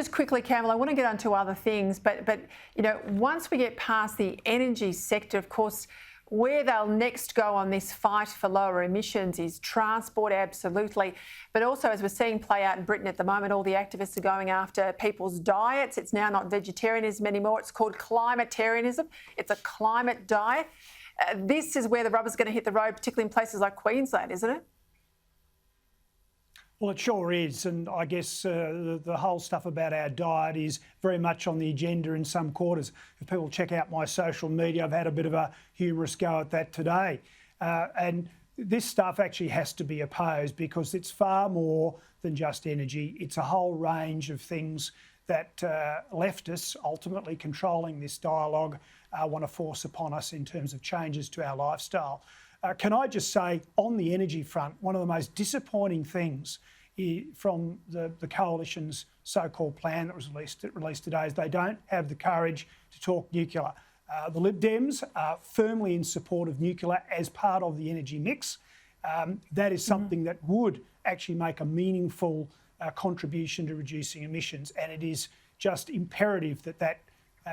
Just quickly, Campbell, I want to get on to other things, but you know, once we get past the energy sector, of course, where they'll next go on this fight for lower emissions is transport, absolutely. But also, as we're seeing play out in Britain at the moment, all the activists are going after people's diets. It's now not vegetarianism anymore. It's called climatarianism. It's a climate diet. This is where the rubber's going to hit the road, particularly in places like Queensland, isn't it? Well, it sure is, and I guess the whole stuff about our diet is very much on the agenda in some quarters. If people check out my social media, I've had a bit of a humorous go at that today. And this stuff actually has to be opposed because it's far more than just energy. It's a whole range of things that leftists, ultimately controlling this dialogue, want to force upon us in terms of changes to our lifestyle. Can I just say, on the energy front, one of the most disappointing things from the coalition's so-called plan that was released today is they don't have the courage to talk nuclear. The Lib Dems are firmly in support of nuclear as part of the energy mix. That is something that would actually make a meaningful contribution to reducing emissions, and it is just imperative that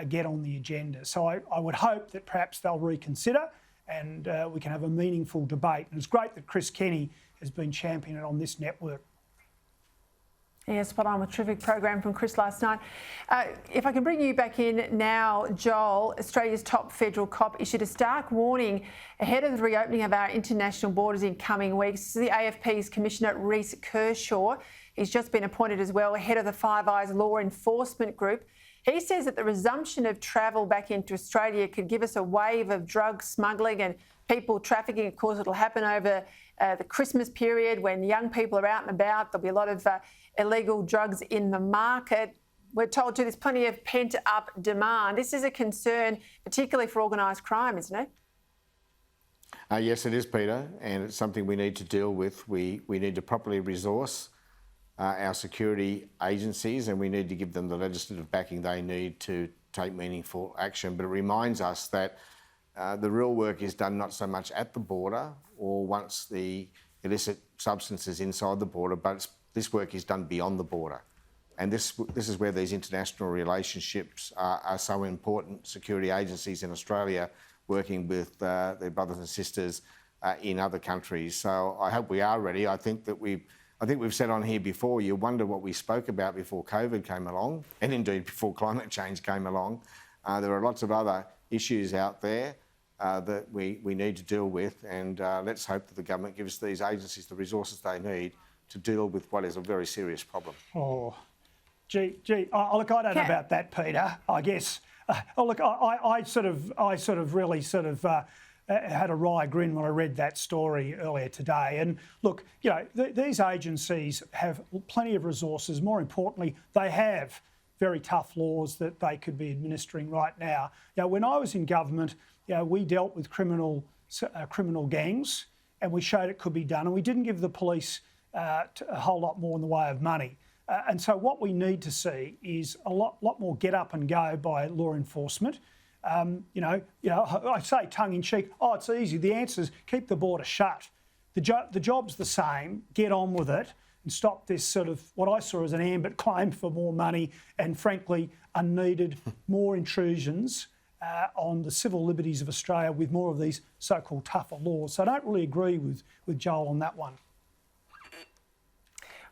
get on the agenda. So I would hope that perhaps they'll reconsider and we can have a meaningful debate. And it's great that Chris Kenny has been championing it on this network. Yeah, spot on with a terrific program from Chris last night. If I can bring you back in now, Joel, Australia's top federal cop issued a stark warning ahead of the reopening of our international borders in coming weeks. This is the AFP's Commissioner Reece Kershaw. He's just been appointed as well head of the Five Eyes Law Enforcement Group. He says that the resumption of travel back into Australia could give us a wave of drug smuggling and people trafficking. Of course, it'll happen over the Christmas period when young people are out and about. There'll be a lot of illegal drugs in the market. We're told too there's plenty of pent-up demand. This is a concern, particularly for organised crime, isn't it? Yes, it is, Peter, and it's something we need to deal with. We need to properly resource our security agencies, and we need to give them the legislative backing they need to take meaningful action. But it reminds us that the real work is done not so much at the border or once the illicit substance is inside the border, but this work is done beyond the border. And this is where these international relationships are so important. Security agencies in Australia working with their brothers and sisters in other countries. So I hope we are ready. I think we've said on here before, you wonder what we spoke about before COVID came along, and indeed before climate change came along. There are lots of other issues out there that we need to deal with, and let's hope that the government gives these agencies the resources they need to deal with what is a very serious problem. Oh, gee, look, I don't know about that, Peter. I guess. Look, I really had a wry grin when I read that story earlier today. And look, you know, these agencies have plenty of resources. More importantly, they have very tough laws that they could be administering right now. You know, when I was in government, you know, we dealt with criminal gangs, and we showed it could be done, and we didn't give the police a whole lot more in the way of money. And so what we need to see is a lot more get up and go by law enforcement. You know, I say tongue in cheek, oh, it's easy. The answer is keep the border shut. The job's the same. Get on with it and stop this sort of what I saw as an ambit claim for more money and, frankly, unneeded more intrusions on the civil liberties of Australia with more of these so-called tougher laws. So I don't really agree with Joel on that one.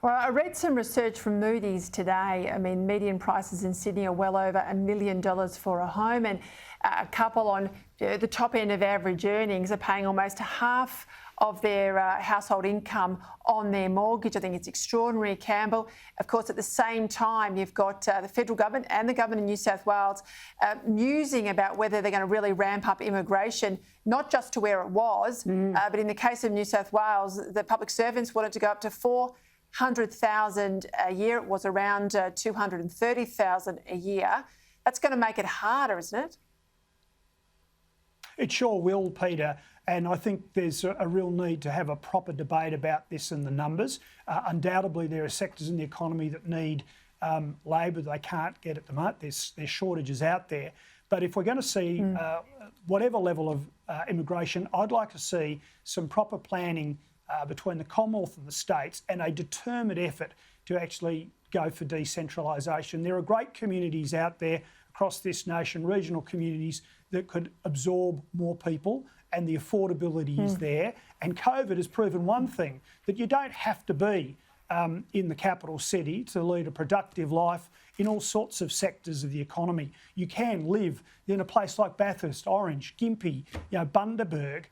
Well, I read some research from Moody's today. I mean, median prices in Sydney are well over $1 million for a home, and a couple on the top end of average earnings are paying almost half of their household income on their mortgage. I think it's extraordinary, Campbell. Of course, at the same time, you've got the federal government and the government in New South Wales musing about whether they're going to really ramp up immigration, not just to where it was, but in the case of New South Wales, the public servants wanted to go up to 400,000 a year. It was around 230,000 a year. That's going to make it harder, isn't it? It sure will, Peter. And I think there's a real need to have a proper debate about this and the numbers. Undoubtedly, there are sectors in the economy that need labour they can't get at the moment. There's shortages out there. But if we're going to see whatever level of immigration, I'd like to see some proper planning between the Commonwealth and the states and a determined effort to actually go for decentralisation. There are great communities out there across this nation, regional communities, that could absorb more people, and the affordability is there. And COVID has proven one thing, that you don't have to be in the capital city to lead a productive life in all sorts of sectors of the economy. You can live in a place like Bathurst, Orange, Gympie, Bundaberg,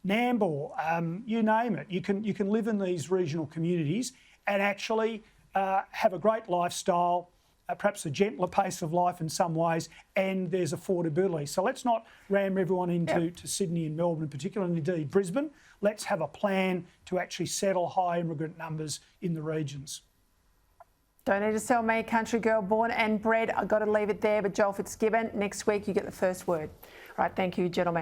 Nambour, you name it. You can live in these regional communities and actually have a great lifestyle, perhaps a gentler pace of life in some ways, and there's affordability. So let's not ram everyone into to Sydney and Melbourne in particular, and indeed Brisbane. Let's have a plan to actually settle high immigrant numbers in the regions. Don't need to sell me, country girl, born and bred. I've got to leave it there. But Joel Fitzgibbon, next week you get the first word. All right, thank you, gentlemen.